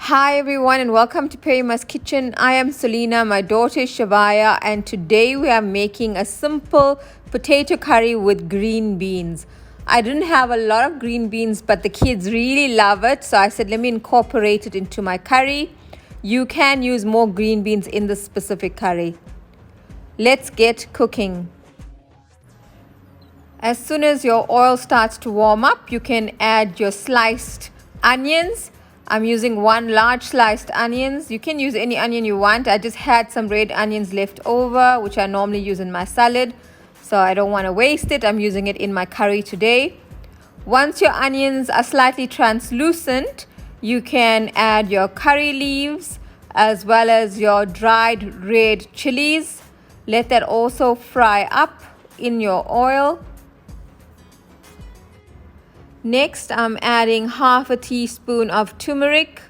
Hi everyone and welcome to Perima's Kitchen. I am Selena, my daughter is Shavaya, and today we are making a simple potato curry with green beans. I didn't have a lot of green beans, but the kids really love it, so I said let me incorporate it into my curry. You can use more green beans in this specific curry. Let's get cooking. As soon as your oil starts to warm up, you can add your sliced onions. I'm using one large sliced onions. You can use any onion you want. I just had some red onions left over, which I normally use in my salad, so I don't want to waste it. I'm using it in my curry today. Once your onions are slightly translucent, you can add your curry leaves as well as your dried red chilies. Let that also fry up in your oil. Next, I'm adding half a teaspoon of turmeric,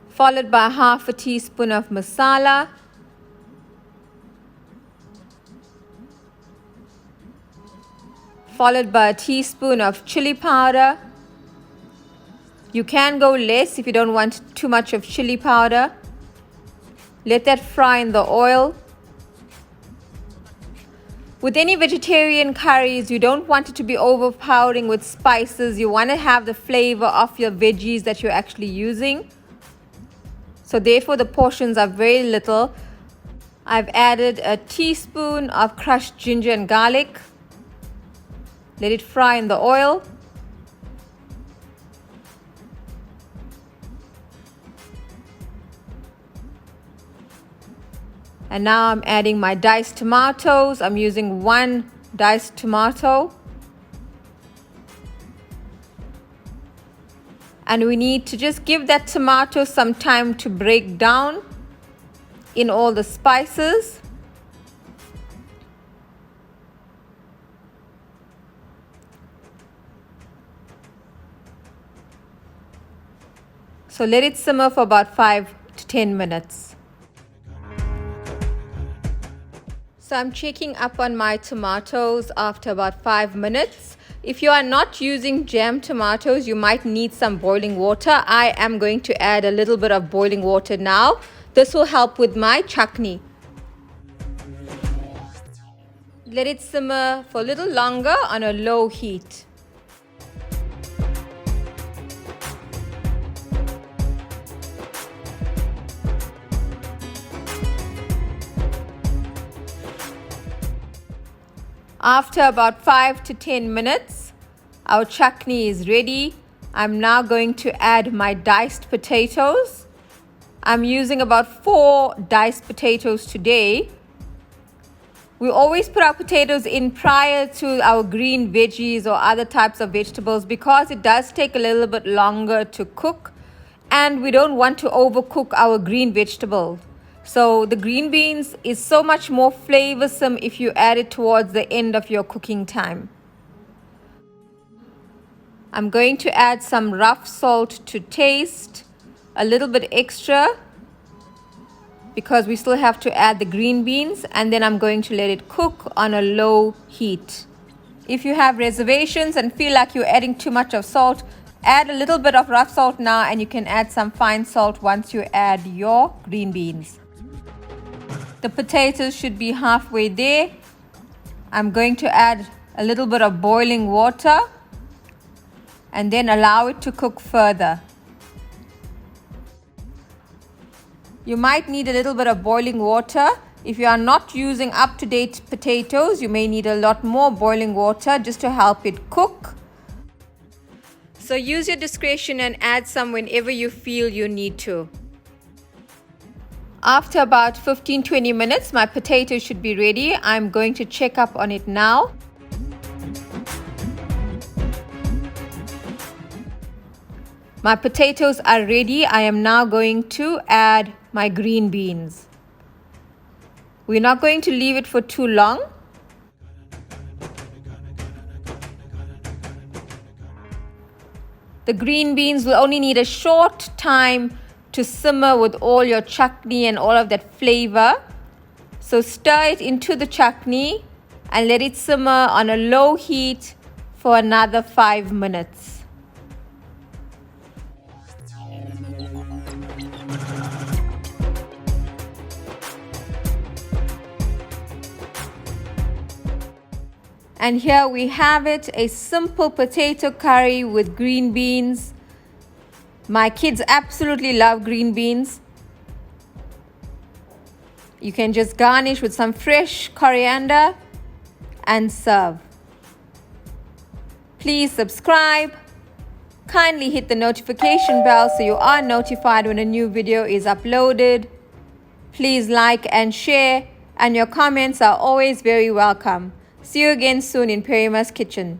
followed by half a teaspoon of masala, followed by a teaspoon of chili powder. You can go less if you don't want too much of chili powder. Let that fry in the oil. With any vegetarian curries, you don't want it to be overpowering with spices. You want to have the flavor of your veggies that you're actually using. So therefore the portions are very little. I've added a teaspoon of crushed ginger and garlic. Let it fry in the oil. And now I'm adding my diced tomatoes. I'm using one diced tomato. And we need to just give that tomato some time to break down in all the spices. So let it simmer for about 5 to 10 minutes. So I'm checking up on my tomatoes after about 5 minutes. If you are not using jam tomatoes, you might need some boiling water. I am going to add a little bit of boiling water now. This will help with my chutney. Let it simmer for a little longer on a low heat. After about 5 to 10 minutes, our chutney is ready. I'm now going to add my diced potatoes. I'm using about 4 diced potatoes today. We always put our potatoes in prior to our green veggies or other types of vegetables because it does take a little bit longer to cook, and we don't want to overcook our green vegetables. So the green beans is so much more flavorsome if you add it towards the end of your cooking time. I'm going to add some rough salt to taste, a little bit extra because we still have to add the green beans, and then I'm going to let it cook on a low heat. If you have reservations and feel like you're adding too much of salt, add a little bit of rough salt now, and you can add some fine salt once you add your green beans. The potatoes should be halfway there. I'm going to add a little bit of boiling water and then allow it to cook further. You might need a little bit of boiling water. If you are not using up-to-date potatoes, you may need a lot more boiling water just to help it cook. So use your discretion and add some whenever you feel you need to. After about 15-20 minutes, my potatoes should be ready. I'm going to check up on it now. My potatoes are ready. I am now going to add my green beans. We're not going to leave it for too long. The green beans will only need a short time to simmer with all your chutney and all of that flavor. So stir it into the chutney and let it simmer on a low heat for another 5 minutes. And here we have it, a simple potato curry with green beans. My kids absolutely love green beans. You can just garnish with some fresh coriander and serve. Please subscribe. Kindly hit the notification bell so you are notified when a new video is uploaded. Please like and share, and your comments are always very welcome. See you again soon in Perima's kitchen.